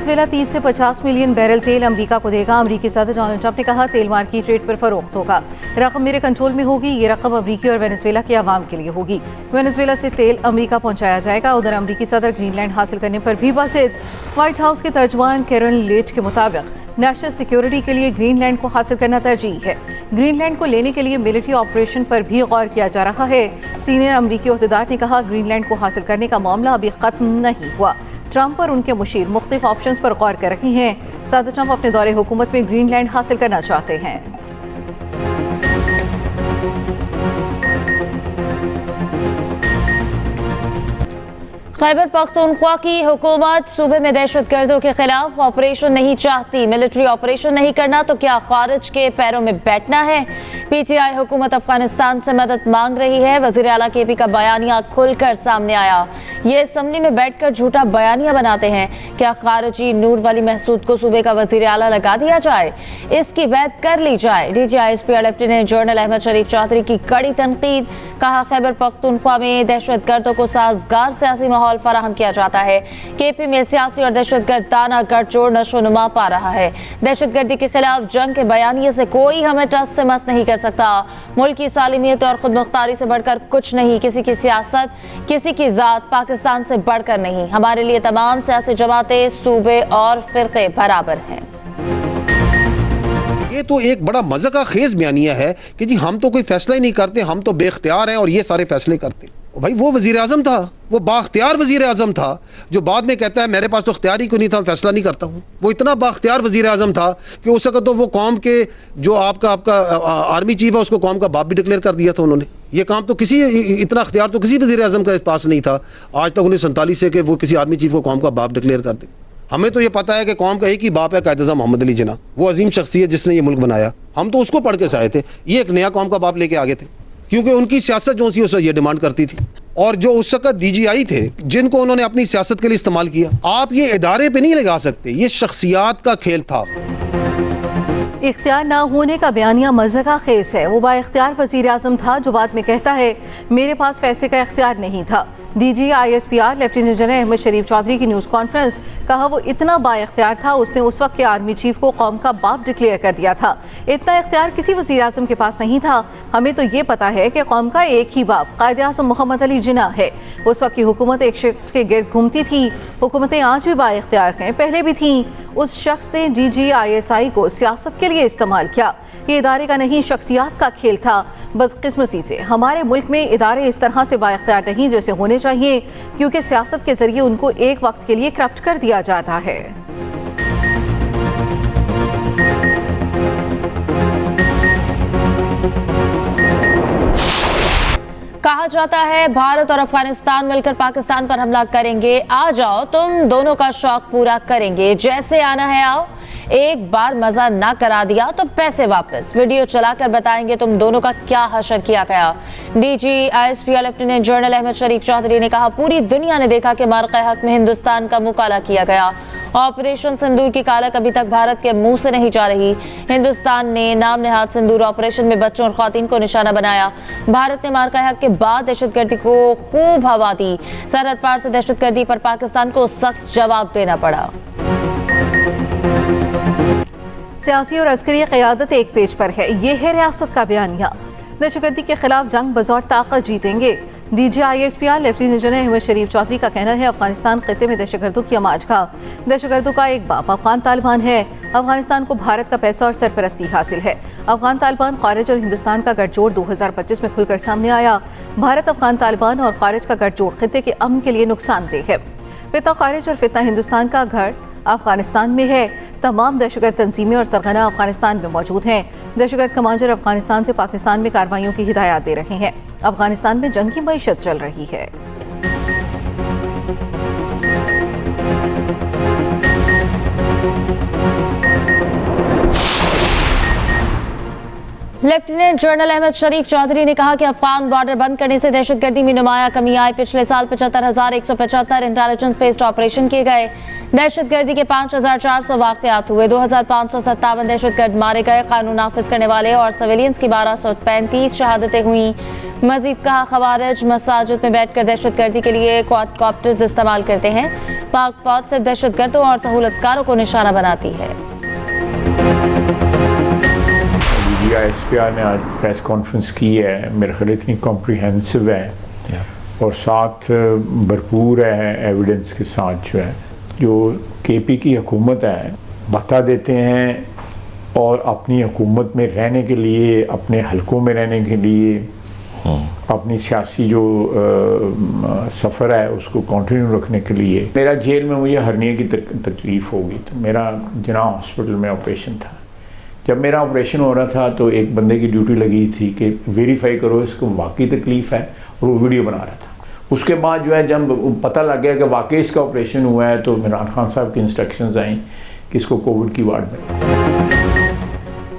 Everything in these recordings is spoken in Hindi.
वेनेजुएला 30 से 50 मिलियन बैरल तेल अमेरिका को देगा। अमेरिकी सदर डोनाल्ड ट्रंप ने कहा तेल मार्केट रेट पर फरोख्त होगा। रकम मेरे कंट्रोल में होगी। ये रकम अमेरिकी और वेनेजुएला के अवाम के लिए होगी। वेनेजुएला से तेल अमेरिका पहुंचाया जाएगा। उधर अमेरिकी सदर ग्रीनलैंड हासिल करने पर भी बासित। व्हाइट हाउस के तर्जुमान कैरन लेट के मुताबिक नेशनल सिक्योरिटी के लिए ग्रीनलैंड को हासिल करना तरजीह है। ग्रीनलैंड को लेने के लिए मिलिट्री ऑपरेशन पर भी गौर किया जा रहा है। सीनियर अमेरिकी ओहदेदार ने कहा ग्रीनलैंड को हासिल करने का मामला अभी खत्म नहीं हुआ। ट्रंप और उनके मुशीर मुख्तलिफ ऑप्शंस पर गौर कर रहे हैं। सदर ट्रंप अपने दौरे हुकूमत में ग्रीनलैंड हासिल करना चाहते हैं। खैबर पख्तूनख्वा की हुकूमत सूबे में दहशतगर्दों के खिलाफ ऑपरेशन नहीं चाहती। मिलिट्री ऑपरेशन नहीं करना तो क्या खारिज के पैरों में बैठना है? पीटीआई हुकूमत अफगानिस्तान से मदद मांग रही है। वजीर आला केपी का बयानिया खुलकर सामने आया। ये असम्बली में बैठकर झूठा बयानिया बनाते हैं। क्या खारिजी नूर वली महसूद को सूबे का वजीर आला लगा दिया जाए? इसकी बैत कर ली जाए। DGISP लेफ्टिनेंट जनरल अहमद शरीफ चौधरी की कड़ी तनकीद। कहा खैबर पख्तूनख्वा में दहशतगर्दों को साजगार सियासी माहौल फराहम किया जाता है। केपी में सियासी और दहशतगर्दाना गठजोड़ नशोनुमा पा रहा है। दहशतगर्दी के खिलाफ जंग के बयानिए से कोई हमें टस से मस नहीं कर सकता। मुल्क की सालिमियत और खुद मुख्तारी से बढ़कर कुछ नहीं। किसी की सियासत, किसी की जात पाकिस्तान से बढ़कर नहीं। हमारे लिए तमाम सियासी जमातें, सूबे और फिरके बराबर हैं। ये तो एक बड़ा मज़े का खेज बयानिया है कि जी हम तो कोई फैसला ही नहीं करते, हम तो बेख्तियार हैं और ये सारे फैसले करते। भाई वो वजीर आज़म था, वो बाख्तियार वजीर आज़म था जो बाद में कहता है मेरे पास तो इख्तियार ही क्यों नहीं था, फैसला नहीं करता हूँ। वो इतना बाख्तियार वजीर आज़म था कि उस वक्त तो वो कौम के जो आपका आर्मी चीफ है उसको कौम का बाप भी डिक्लेयर कर दिया था उन्होंने। ये काम तो किसी इतना इख्तियार तो किसी वजीर आज़म के पास नहीं था आज तक 1947 से कि वो किसी आर्मी चीफ को कौम का बाप डिक्लेयर कर दे। हमें तो ये पता है कि कौम का एक ही बाप है, कायद-ए-आज़म मोहम्मद अली जिन्ना, वो अजीम शख्सियत जिसने ये मुल्क बनाया। हम तो उसको पढ़ के से आए थे। ये एक नया कौम का बाप लेके आगे थे क्योंकि उनकी सियासत जो सी उस ये डिमांड करती थी। और जो उस वक्त DGI थे जिनको उन्होंने अपनी सियासत के लिए इस्तेमाल किया, आप ये इदारे पे नहीं लगा सकते। ये शख्सियात का खेल था। इख्तियार ना होने का बयानिया मज़े का खेस है। वो बाइख्तियार वज़ीर आज़म था जो बाद में कहता है मेरे पास फैसले का इख्तियार नहीं था। DGISPR लेफ्टिनेंट जनरल अहमद शरीफ चौधरी की न्यूज़ कॉन्फ्रेंस। कहा वो इतना बाइख्तियार था, उसने उस वक्त के आर्मी चीफ को कौम का बाप डिक्लेयर कर दिया था। इतना इख्तियार किसी वज़ीर आज़म के पास नहीं था। हमें तो ये पता है कि कौम का एक ही बाप कायद-ए-आज़म मोहम्मद अली जिन्ना है। उस वक्त की हुकूमत एक शख्स के गिर्द घूमती थी। हुकूमतें आज भी बाइख्तियार हैं, पहले भी थीं। उस शख्स ने DGISI को सियासत के लिए इस्तेमाल किया। ये इदारे का नहीं, शख्सियात का खेल था। बदकिस्मती से हमारे मुल्क में इदारे इस तरह से बाइख्तियार नहीं जैसे होने चाहिए, क्योंकि सियासत के जरिए उनको एक वक्त के लिए करप्ट कर दिया जाता है। कहा जाता है भारत और अफगानिस्तान मिलकर पाकिस्तान पर हमला करेंगे। आ जाओ, तुम दोनों का शौक पूरा करेंगे। जैसे आना है आओ, एक बार मजा ना करा दिया तो पैसे वापस। वीडियो चलाकर बताएंगे तुम दोनों का क्या हशर किया गया। DGISP लेफ्टिनेंट जनरल अहमद शरीफ चौधरी ने कहा पूरी दुनिया ने देखा कि मार्के हक में हिंदुस्तान का मुकाला किया गया। ऑपरेशन सिंदूर की कालक अभी तक भारत के मुंह से नहीं जा रही। हिंदुस्तान ने नाम नेहाद सिंदूर ऑपरेशन में बच्चों और खवातीन को निशाना बनाया। भारत ने मार्का हक के बाद दहशतगर्दी को खूब हवा दी। सरहद पार से दहशतगर्दी पर पाकिस्तान को सख्त जवाब देना पड़ा। सियासी और अस्करी क़यादत एक पेज पर है। ये है रियासत का बयानिया। दहशतगर्दी के खिलाफ जंग बज़ौर ताकत जीतेंगे। DGISPR लेफ्टिनेंट जनरल अहमद शरीफ चौधरी का कहना है अफगानिस्तान खित्ते में दहशतगर्दों की आमाजगाह। दहशतगर्दों का एक बाप अफगान तालिबान है। अफगानिस्तान को भारत का पैसा और सरपरस्ती हासिल है। अफगान तालिबान खारिज और हिंदुस्तान का गठजोड़ 2025 में खुलकर सामने आया। भारत अफगान तालिबान और खारिज का गठजोड़ खित्ते के अमन के लिए नुकसानदेह है। फितना खारिज और फितना हिंदुस्तान का घर अफगानिस्तान में है। तमाम दहशतगर्द तंजीमें और सरगना अफगानिस्तान में मौजूद हैं। दहशतगर्द कमांडर अफगानिस्तान से पाकिस्तान में कार्रवाइयों की हिदायत दे रहे हैं। अफगानिस्तान में जंग की मईशत चल रही है। लेफ्टिनेंट जनरल अहमद शरीफ चौधरी ने कहा कि अफगान बॉर्डर बंद करने से दहशतगर्दी में नुमाया कमी आई। पिछले साल 75,175 इंटेलिजेंस बेस्ड ऑपरेशन किए गए। दहशतगर्दी के 5,400 वाकयात हुए। 2,557 दहशतगर्द मारे गए। कानून नाफिज करने वाले और सिविलियंस की 1,235 शहादतें हुई। मजीद कहा, खवारिज मसाजिद में बैठकर दहशतगर्दी के लिए क्वाडकॉप्टर्स इस्तेमाल करते हैं। पाक फौज सिर्फ दहशतगर्दों और सहूलतकारों को निशाना बनाती है। ISPR ने आज प्रेस कॉन्फ्रेंस की है, मेरे ख्याल इतनी कॉम्प्रिहेंसिव है और साथ भरपूर है एविडेंस के साथ जो KP की हुकूमत है बता देते हैं और अपनी हुकूमत में रहने के लिए, अपने हलकों में रहने के लिए, अपनी सियासी जो सफ़र है उसको कंटिन्यू रखने के लिए। मेरा जेल में मुझे हर्निया की तकलीफ़ होगी तो मेरा जिना हॉस्पिटल में ऑपरेशन था। जब मेरा ऑपरेशन हो रहा था तो एक बंदे की ड्यूटी लगी थी कि वेरीफाई करो इसको वाकई तकलीफ़ है, और वो वीडियो बना रहा था। उसके बाद जो है जब पता लग गया कि वाकई इसका ऑपरेशन हुआ है तो इमरान खान साहब की इंस्ट्रक्शंस आई कि इसको कोविड की वार्ड में।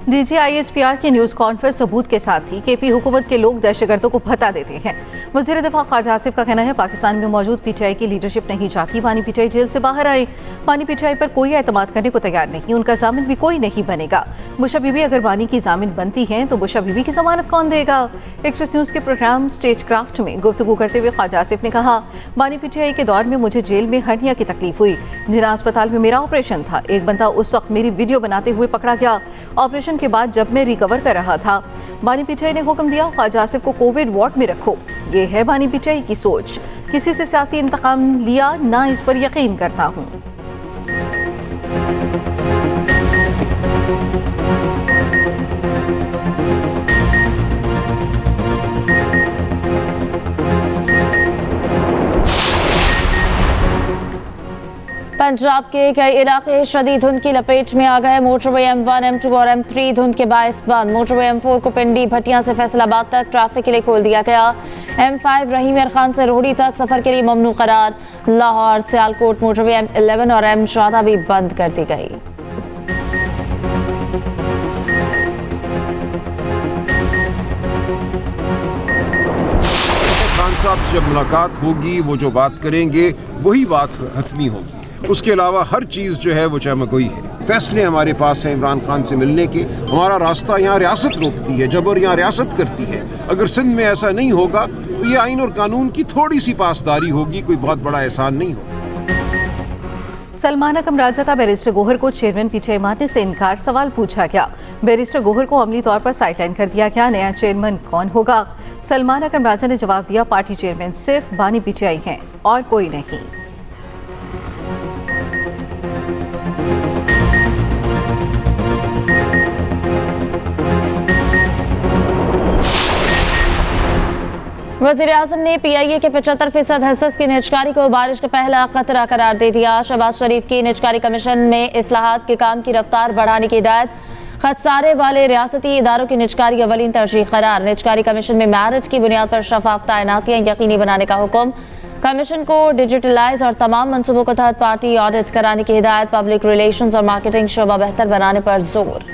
DG ISPR की न्यूज़ कॉन्फ्रेंस सबूत के साथ ही KP हुकूमत के लोग दहशतगर्दों को भत्ता देते हैं। वज़ीर दिफा ख्वाजा आसिफ का कहना है, पाकिस्तान में मौजूद PTI की लीडरशिप नहीं चाहती बानी PTI जेल से बाहर आए। बानी PTI पर कोई एतमाद करने को तैयार नहीं, उनका जामिन भी कोई नहीं बनेगा। बुशा बीबी अगर बानी की जामिन बनती हैं तो बुशा बीबी की जमानत कौन देगा? एक्सप्रेस न्यूज़ के प्रोग्राम स्टेज क्राफ्ट में गुफ्तगू करते हुए ख्वाजा आसिफ ने कहा, बानी PTI के दौर में मुझे जेल में हर्निया की तकलीफ हुई। जिना अस्पताल में मेरा ऑपरेशन था, एक बंदा उस वक्त मेरी वीडियो बनाते हुए पकड़ा गया। ऑपरेशन के बाद जब मैं रिकवर कर रहा था, बानी PTI ने हुक्म दिया ख्वाजा आसिफ को कोविड वार्ड में रखो। ये है बानी PTI की सोच। किसी से सियासी इंतकाम लिया ना, इस पर यकीन करता हूँ। पंजाब के कई इलाके शदीद धुंध की लपेट में आ गए। मोटरवे M1, M2 और M3 धुंध के बायस बंद। मोटरवे M4 को पिंडी भटियां से फैसलाबाद तक ट्रैफिक के लिए खोल दिया गया। M5 रहीम यार खान से रोहड़ी तक सफर के लिए ममनू करार। लाहौर सियालकोट मोटरवे M11 और M14 भी बंद कर दी गई। खान साहब से जब मुलाकात होगी वो जो बात करेंगे वही बात हतमी होगी। उसके अलावा हर चीज़ जो है वो चमकोई है। फैसले हमारे पास हैं इमरान खान से मिलने के। हमारा रास्ता यहाँ रियासत रोकती है, जबर यहाँ रियासत करती है। अगर सिंध में ऐसा नहीं होगा तो ये आइन और कानून की थोड़ी सी पासदारी होगी, कोई बहुत बड़ा एहसान नहीं होगा। सलमान अकम राजा का बैरिस्टर गोहर को चेयरमैन PTI मानने से इनकार, सवाल पूछा गया। बैरिस्टर गोहर को अमली तौर पर साइडलाइन कर दिया गया, नया चेयरमैन कौन होगा? सलमान अकम राजा ने जवाब दिया, पार्टी चेयरमैन सिर्फ बानी PTI हैं और कोई नहीं। वज़ीर आज़म ने PIA के 75% हिस्स की निजकारी को बारिश का पहला खतरा करार दे दिया। शहबाज शरीफ की निजकारी कमीशन में इस्लाहात के काम की रफ्तार बढ़ाने की हिदायत। खसारे वाले रियासती इदारों की निजकारी अवलीन तरजीह करार। निजकारी कमीशन में मैरिट की बुनियाद पर शफाफ तैनातियां यकीनी बनाने का हुक्म। कमीशन को डिजिटलाइज और तमाम मनसूबों को थर्ड पार्टी ऑडिट कराने की हिदायत। पब्लिक रिलेशंस और मार्केटिंग शोबा बेहतर बनाने पर जोर।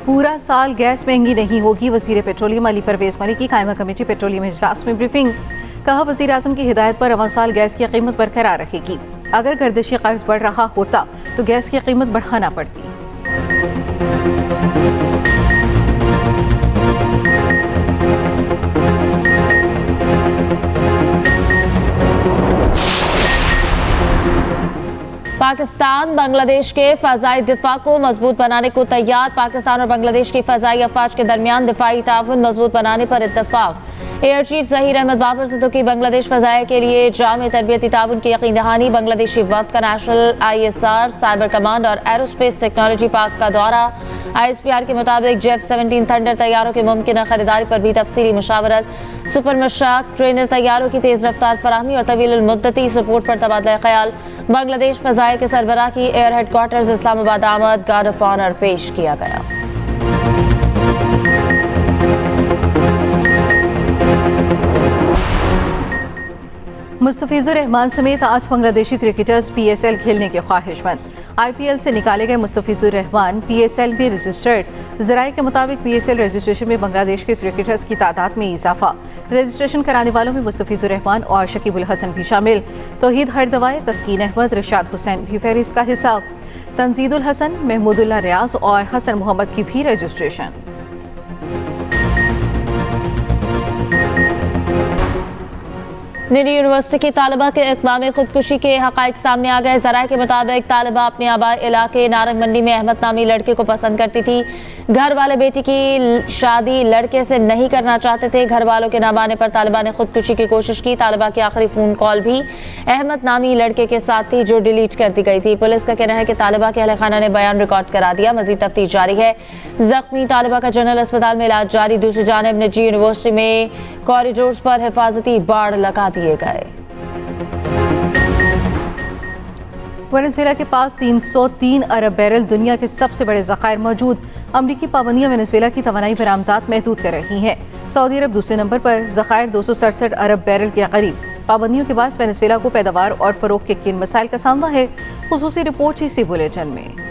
पूरा साल गैस महंगी नहीं होगी, वज़ीर पेट्रोलियम अली परवेज मलिक की कायमा कमेटी पेट्रोलियम इजलास में ब्रीफिंग। कहा, वज़ीर आज़म की हिदायत पर अवा साल गैस की कीमत बरकरार रहेगी। अगर गर्दिशी कर्ज बढ़ रहा होता तो गैस की कीमत बढ़ाना पड़ती। पाकिस्तान बांग्लादेश के फ़ज़ाई दिफा को मजबूत बनाने को तैयार। पाकिस्तान और बांग्लादेश की फ़ज़ाई अफवाज के दरमियान दिफाई ताउन मजबूत बनाने पर इत्तफाक। एयर चीफ ज़हीर अहमद बाबर सिद्दीकी बांग्लादेश फ़ज़ाई के लिए जामे तरबियती ताउन की यकीन दहानी। बांग्लादेशी वफ़द का नेशनल ISR, साइबर कमांड और एरोस्पेस टेक्नोलॉजी पार्क का दौरा। ISPR के मुताबिक J-17 थंडर तैयारों की मुमकिन खरीदारी पर भी तफसीली मुशावरत। सुपर मशाक ट्रेनर तैयारों की तेज़ रफ्तार फराहमी और तवील मुद्दती सपोर्ट पर तबादला ख्याल। बांग्लादेश फ़ज़ाई के सरबराह की एयर हेडक्वार्टर्स इस्लामाबाद आमद। गार्ड ऑफ ऑनर पेश किया गया। मुस्तफिजुर रहमान समेत 8 बांग्लादेशी क्रिकेटर्स PSL खेलने के ख्वाहिशमंद। IPL से निकाले गए मुस्तफिजुर रहमान PSL भी रजिस्टर्ड। ज़राए के मुताबिक PSL रजिस्ट्रेशन में बांग्लादेश के क्रिकेटर्स की तादाद में इजाफा। रजिस्ट्रेशन कराने वालों में मुस्तफिजुर रहमान और शकीबुल हसन भी शामिल। तौहीद हरदवाए, तस्कीन अहमद, रशाद हुसैन भी फहरिस्त का हिस्सा। तंजीदुल हसन, महमूदुल्लाह रियाज और हसन मोहम्मद की भी रजिस्ट्रेशन। निरी यूनिवर्सिटी की तालिबा के इक़दाम खुदकुशी के हक़ाइक़ सामने आ गए। ज़राए के मुताबिक तालिबा अपने आबाई इलाके नारंग मंडी में अहमद नामी लड़के को पसंद करती थी। घर वाले बेटी की शादी लड़के से नहीं करना चाहते थे। घर वालों के ना मानने पर तालिबा ने खुदकुशी की कोशिश की। तालिबा की आखिरी फ़ोन कॉल भी अहमद नामी लड़के के साथ थी, जो डिलीट कर दी गई थी। पुलिस का कहना है कि तालिबा के अहले खाना ने बयान रिकॉर्ड करा दिया। मज़ीद तफ्तीश जारी है। जख्मी तालिबा का जनरल अस्पताल में इलाज जारी। दूसरी जानिब निजी यूनिवर्सिटी में कॉरिडोर्स पर हिफाजती बाड़ लगा दिए गए। वेनेजुएला के पास 303 अरब बैरल दुनिया के सबसे बड़े ज़खायर मौजूद। अमरीकी पाबंदियां वेनेजुएला की तवानाई बरामदात महदूद कर रही हैं। सऊदी अरब दूसरे नंबर पर, ज़खायर 267 अरब बैरल के करीब। पाबंदियों के बाद वेनेजुएला को पैदावार और फ़रोग़ के किन मसाइल का सामना है, खुसूसी रिपोर्ट इसी बुलेटिन में।